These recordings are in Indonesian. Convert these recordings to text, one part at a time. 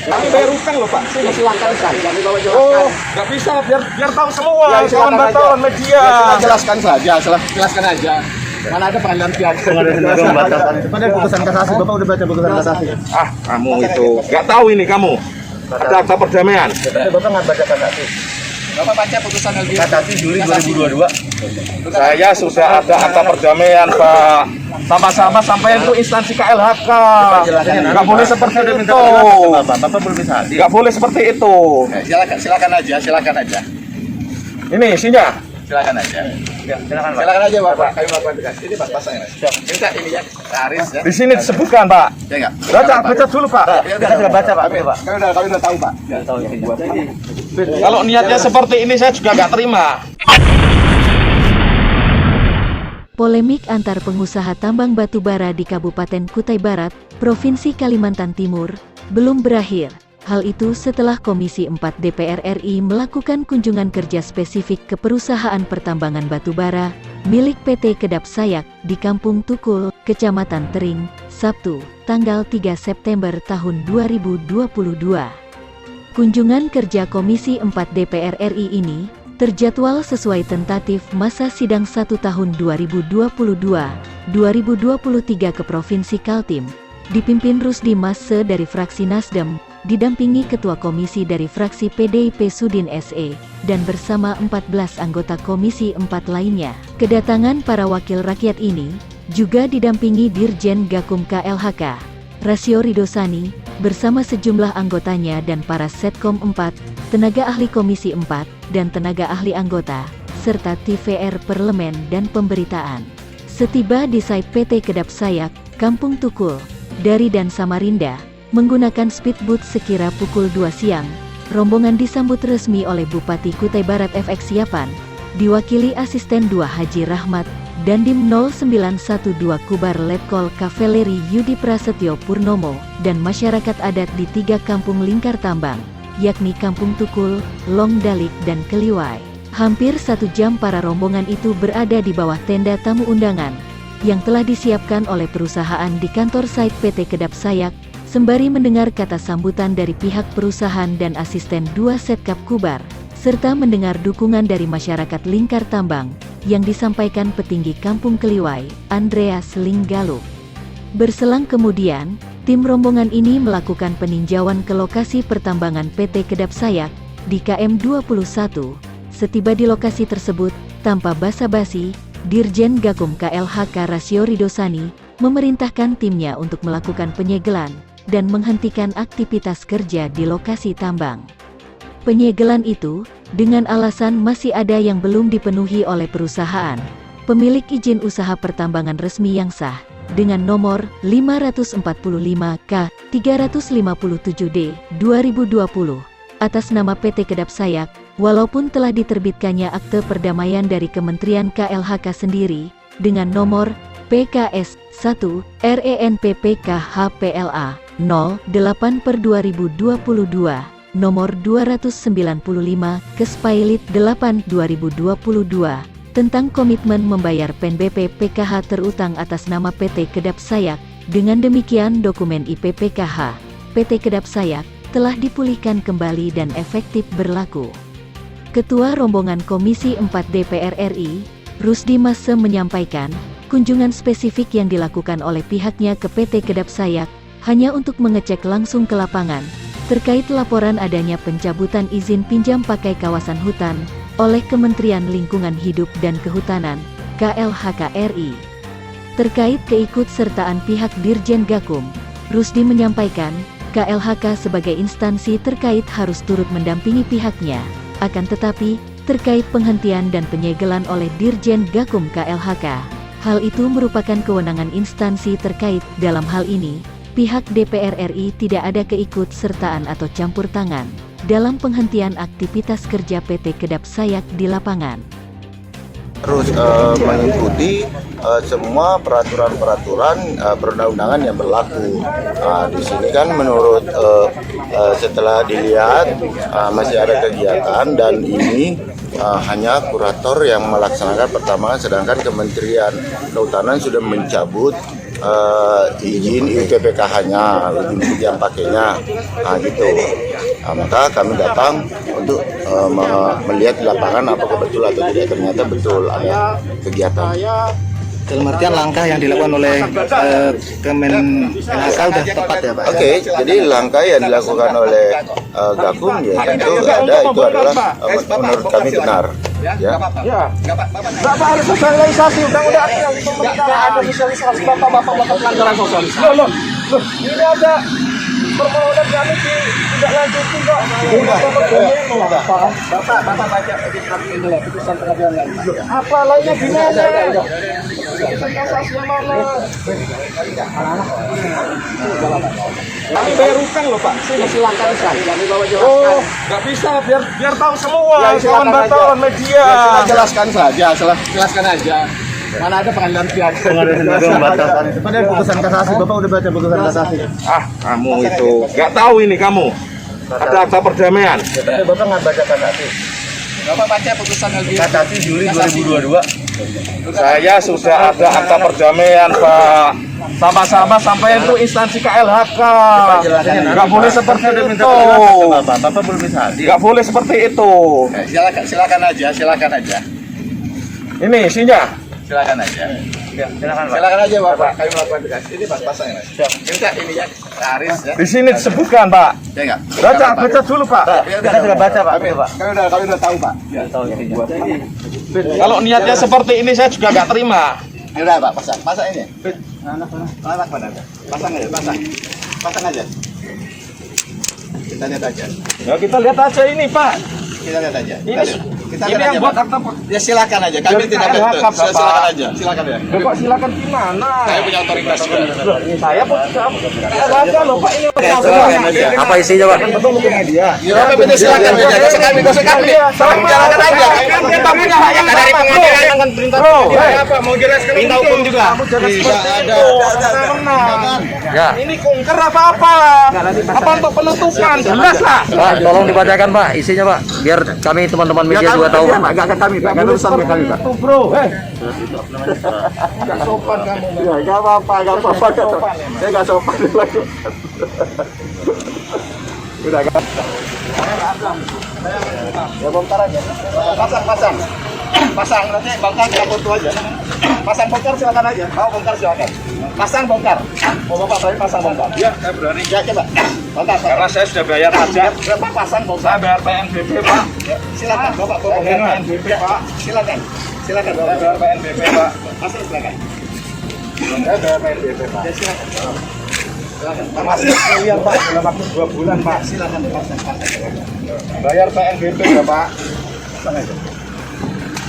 Kami bayar utang loh Pak. Silakan saja, dibawa Oh, jelaskan. nggak bisa biar tahu semua Ya, kawan silakan wartawan aja. media. Jelaskan saja, jelaskan aja. Mana ada pengadilan pidana. Pada putusan kasasi, Bapak udah baca putusan kasasi. Ah, kamu itu nggak tahu ini kamu. Ada akta perdamaian. Tapi Bapak nggak baca kasasi. Bapak baca putusan LG. Kasasi Juli 2022. Saya sudah ada akta perdamaian Pak. Sama-sama sampai itu instansi KLHK. Nggak boleh seperti itu. Bapak belum bisa hadir. Nggak boleh seperti itu. Silakan aja. Ini isinya. Silakan aja. Silakan Pak. Silakan aja Bapak. Kami Bapak dekat. Ini Pak pasang ya. Ini ya. Haris ya. Di sini disebutkan Pak. Ya enggak? Baca dulu Pak. Kita sudah baca Pak. Kami udah tahu Pak. Kalau niatnya seperti ini saya juga nggak terima. Polemik antar pengusaha tambang batu bara di Kabupaten Kutai Barat, Provinsi Kalimantan Timur, belum berakhir. Hal itu setelah Komisi 4 DPR RI melakukan kunjungan kerja spesifik ke perusahaan pertambangan batu bara milik PT Kedap Sayak di Kampung Tukul, Kecamatan Tering, Sabtu, tanggal 3 September tahun 2022. Kunjungan kerja Komisi 4 DPR RI ini terjadwal sesuai tentatif masa sidang 1 tahun 2022-2023 ke Provinsi Kaltim, dipimpin Rusdi Masse dari fraksi Nasdem, didampingi Ketua Komisi dari fraksi PDIP Sudin SE, dan bersama 14 anggota Komisi 4 lainnya. Kedatangan para wakil rakyat ini juga didampingi Dirjen Gakum KLHK, Rasio Ridosani, bersama sejumlah anggotanya dan para Setkom 4, tenaga ahli Komisi 4, dan tenaga ahli anggota, serta TVR Parlemen dan Pemberitaan. Setiba di site PT Kedap Sayak, Kampung Tukul, dari dan Samarinda, menggunakan speedboat sekira pukul 2 siang, rombongan disambut resmi oleh Bupati Kutai Barat FX Siapan, diwakili Asisten 2 Haji Rahmat, Dandim 0912 Kubar Letkol Kavaleri Yudi Prasetyo Purnomo, dan masyarakat adat di 3 kampung lingkar tambang, yakni Kampung Tukul, Longdalik, dan Keliwai. Hampir 1 jam para rombongan itu berada di bawah tenda tamu undangan, yang telah disiapkan oleh perusahaan di kantor site PT Kedap Sayak, sembari mendengar kata sambutan dari pihak perusahaan dan asisten 2 Setkap Kubar, serta mendengar dukungan dari masyarakat lingkar tambang, yang disampaikan petinggi Kampung Keliwai, Andreas Linggaluk. Berselang kemudian, tim rombongan ini melakukan peninjauan ke lokasi pertambangan PT Kedap Sayak di KM 21. Setiba di lokasi tersebut, tanpa basa-basi, Dirjen Gakum KLHK Rasio Ridosani memerintahkan timnya untuk melakukan penyegelan dan menghentikan aktivitas kerja di lokasi tambang. Penyegelan itu dengan alasan masih ada yang belum dipenuhi oleh perusahaan pemilik izin usaha pertambangan resmi yang sah dengan nomor 545K 357D 2020 atas nama PT Kedap Sayak, walaupun telah diterbitkannya akte perdamaian dari Kementerian KLHK sendiri dengan nomor PKS 1 RENPPKHPLA 08/2022 nomor 295 Kespailit 8 2022 tentang komitmen membayar PNBP PKH terutang atas nama PT Kedap Sayak. Dengan demikian dokumen IPPKH PT Kedap Sayak telah dipulihkan kembali dan efektif berlaku. Ketua Rombongan Komisi 4 DPR RI, Rusdi Masse menyampaikan, kunjungan spesifik yang dilakukan oleh pihaknya ke PT Kedap Sayak hanya untuk mengecek langsung ke lapangan terkait laporan adanya pencabutan izin pinjam pakai kawasan hutan oleh Kementerian Lingkungan Hidup dan Kehutanan, KLHK RI. Terkait keikutsertaan pihak Dirjen Gakum, Rusdi menyampaikan, KLHK sebagai instansi terkait harus turut mendampingi pihaknya. Akan tetapi, terkait penghentian dan penyegelan oleh Dirjen Gakum KLHK, hal itu merupakan kewenangan instansi terkait. Dalam hal ini, pihak DPR RI tidak ada keikutsertaan atau campur tangan dalam penghentian aktivitas kerja PT Kedap Sayak di lapangan. Terus mengikuti semua peraturan-peraturan perundang-undangan yang berlaku. Di sini kan menurut setelah dilihat masih ada kegiatan dan ini hanya kurator yang melaksanakan pertambangan, sedangkan Kementerian Kehutanan sudah mencabut izin UPPKH-nya, izin yang pakainya, gitu. Maka kami datang untuk melihat di lapangan apakah betul atau tidak. Ternyata betul ada kegiatan. Dalam artian langkah yang dilakukan oleh Kemenhk sudah tepat ya Pak? Oke, jadi langkah yang dilakukan oleh Gakum ya tentu ada, itu adalah menurut kami benar. Ya. Ya. Bapak harus sosialisasi, undang-undang ada sosialisasi bapak pelanggaran sosialisasi. Loh, ini ada permohonan kami tidak lanjutin kok. Bapak baca putusan pengadilan. Apa lainnya gimana? Kasasi yang mana? Kami bayar utang loh Pak. Silakan saja. Oh, nggak bisa biar tahu semua kawan-kawan media. Jelaskan aja. Mana ada pengadilan pidana. Membatalkan itu. Padahal putusan kasasi, Bapak udah baca putusan kasasi. Kamu itu nggak tahu ini kamu. Ada akta perdamaian. Tapi Bapak nggak baca kasasi. Bapak baca putusan Kasasi Juli 2022. Saya sudah ada akta perdamaian Pak. Sama-sama sampai itu instansi KLHK. Nggak boleh seperti itu. Bapak belum bisa hadir. Nggak boleh seperti itu. Silakan aja. Ini isinya. Silakan aja. Silakan aja Bapak. Kami melakukan tugas. Ini pasang ya. Ini ya. Aris ya. Di sini disebutkan Pak. Ya enggak? Baca dulu Pak. Kita sudah baca Pak. Kami udah tahu Pak. Ya. Kalau niatnya seperti ini saya juga nggak terima. Ya udah Pak, pasang ini. Anak mana? Pasang aja. Kita lihat aja. Ya kita lihat aja ini Pak. Kita lihat aja. Ini yang buat akta Ya silakan aja. Kami Jadi tidak KLHK, betul. Bapak. Silakan aja. Silakan ya. Kok silakan gimana? Saya punya otoritas. Saya pun KLHK loh Pak ini. Apa isinya Pak? Betul ke media. Ya betul silakan aja. Dosa kami. Silakan aja. Kami nggak hak yang dari pengadilan akan perintah. Apa mau jelaskan minta hukum juga? Kamu jelas Ya. Ini kunker apa? Apa untuk penutupan? Jelas lah. Pak, tolong dibacakan Pak isinya Pak, biar kami teman-teman media juga tahu Pak. Enggak ke kami, Pak. Enggak urusan ke kami, Pak. Itu bro. Nggak sopan kamu. Ya enggak apa-apa. Saya enggak sopan lagi. Udah kan? Ya bongkar aja. Pasang nanti bongkar kita foto aja. Pasang bongkar silakan aja. Mau bongkar silakan. Pasang bongkar. Mau Bapak berani pasang bongkar? Iya, saya berani. Ya coba. Bongkar. Karena saya sudah bayar pajak. Berapa pasang bongkar? Saya bayar PNBP Pak. Ya, silakan Bapak Saya bayar bongkar. PNBP Pak. Silakan Saya Bapak. bayar PNBP Pak. Pasang silakan. Saya bayar PNBP Pak. Ya silakan. Masih miliar Pak dalam waktu 2 bulan Pak. Silakan pasang. Bayar PNBP ya Pak.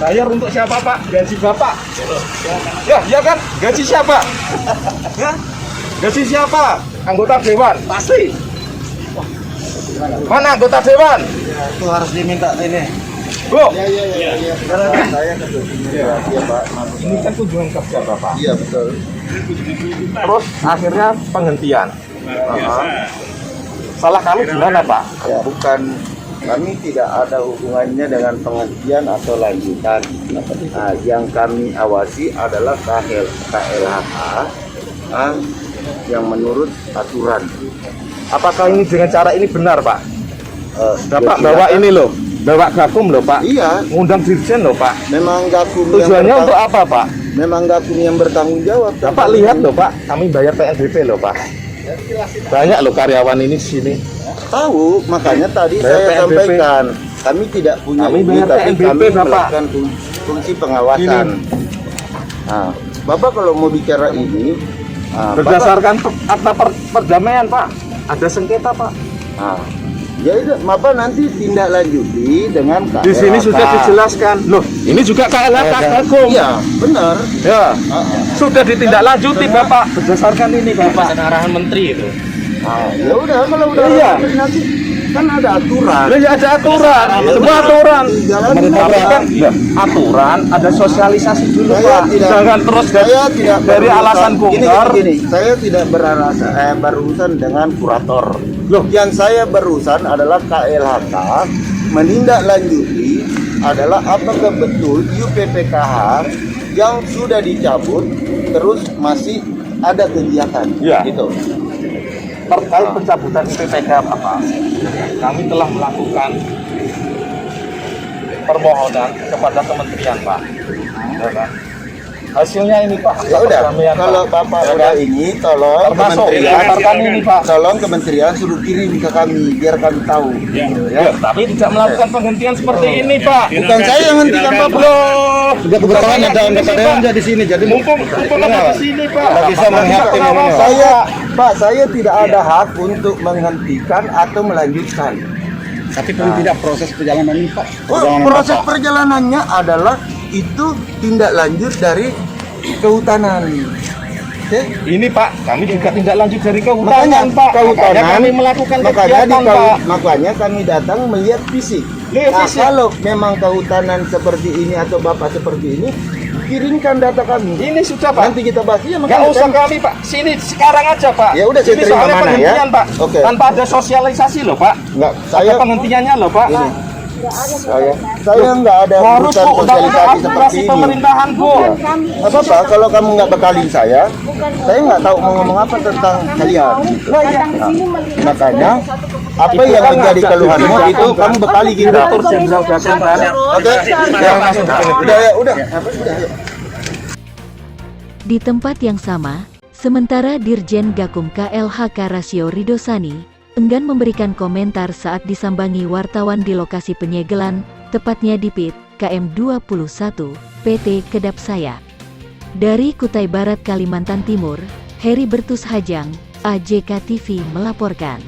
Bayar untuk siapa Pak? Gaji Bapak. Ya kan? Gaji siapa? Ya? Gaji siapa? Anggota dewan. Pasti. Mana anggota dewan? Itu harus diminta ini. Bu. Ini kan kunjungan kerja Bapak. Iya betul. Terus akhirnya penghentian. Salah kami gimana Pak? Ya, bukan, kami tidak ada hubungannya dengan penghentian atau lanjutan. Nah, yang kami awasi adalah KLHK yang menurut aturan. Apakah ini dengan cara ini benar Pak? Bapak Ya, bawa silakan. ini loh, bawa Gakum loh Pak. Iya, Ngundang dirjen loh Pak. memang Gakum Tujuannya untuk apa Pak? memang Gakum yang bertanggung jawab. Bapak lihat loh Pak, kami bayar PNBP loh Pak. Banyak loh karyawan ini di sini. Tahu, makanya tadi Bayar saya PNBP. sampaikan kami tidak punya Kami ini, bayar tapi PNBP, kami Bapak. melakukan fungsi pengawasan. Nah, Bapak kalau mau bicara ini, Bapak, Berdasarkan akta perdamaian Pak, ada sengketa Pak. ya itu, Bapak nanti tindak lanjuti dengan KLHK. Di sini sudah dijelaskan. Loh, ini juga KLHK Gakum. Iya, benar. Ya, sudah ditindaklanjuti Bapak berdasarkan ini Bapak. Arahan menteri itu. Ya udah, kalau udah Iya. nanti kan ada aturan. Ya ada aturan, semua aturan. Jalanin Tapi aja. kan aturan, ada sosialisasi dulu Saya Pak. tidak- Jangan terus Saya tidak dari berurusan- alasan bongkar. Gini, saya tidak berurusan dengan kurator. Loh. Yang saya berurusan adalah KLHK menindaklanjuti adalah apakah betul UPPKH yang sudah dicabut terus masih ada kegiatan. Iya. Gitu. Terkait pencabutan IPPK Bapak, kami telah melakukan permohonan kepada kementerian Pak. Ya kan? Hasilnya ini Pak. Ya udah, perdamaian, kalau Pak. Bapak Ya udah kan? ini, tolong Termasuk kementerian, antarkan ini Pak. tolong kementerian suruh kirim ke kami biar kami tahu. Ya, tapi tidak melakukan penghentian seperti ini Pak. Bukan saya yang hentikan Bapak. Sudah kebetulan ada anggota dewan di sini, jadi Mumpung ada di sini Pak. Nggak bisa menghentikan ini, Pak. Saya tidak ada hak untuk menghentikan atau melanjutkan. tapi paling tidak proses perjalanan ini Pak. Proses perjalanannya adalah itu tindak lanjut dari kehutanan. Oke? Ini Pak, kami juga tindak lanjut dari Makanya kehutanan Pak. kehutanan, Makanya kami melakukan kegiatan Pak. makanya kami datang melihat fisik. Lihat Nah, fisik. kalau memang kehutanan seperti ini atau Bapak seperti ini, kirimkan data kami. Ini sudah Pak. Nanti kita bahas. Ya, Nggak makanya usah kami- kami Pak, sini sekarang aja Pak. Ya udah, saya Ini terima soalnya mana, penghentian ya? Pak. Oke. Tanpa ada sosialisasi loh Pak. Enggak, Ada saya penghentiannya loh Pak. saya nggak ada Harus urusan Bu, undang-undang sosialisasi seperti administrasi ini. pemerintahan Bu. Nggak apa-apa, kalau kamu nggak bekalin saya nggak tahu mau ngomong apa tentang kalian. Makanya apa yang menjadi keluhanmu itu kamu bekali kita. Oke? Udah. Di tempat yang sama, sementara Dirjen Gakum KLHK Rasio Ridosani enggan memberikan komentar saat disambangi wartawan di lokasi penyegelan, tepatnya di PIT KM 21 PT Kedapsaya. Dari Kutai Barat, Kalimantan Timur, Heri Bertus Hajang, AJK TV melaporkan.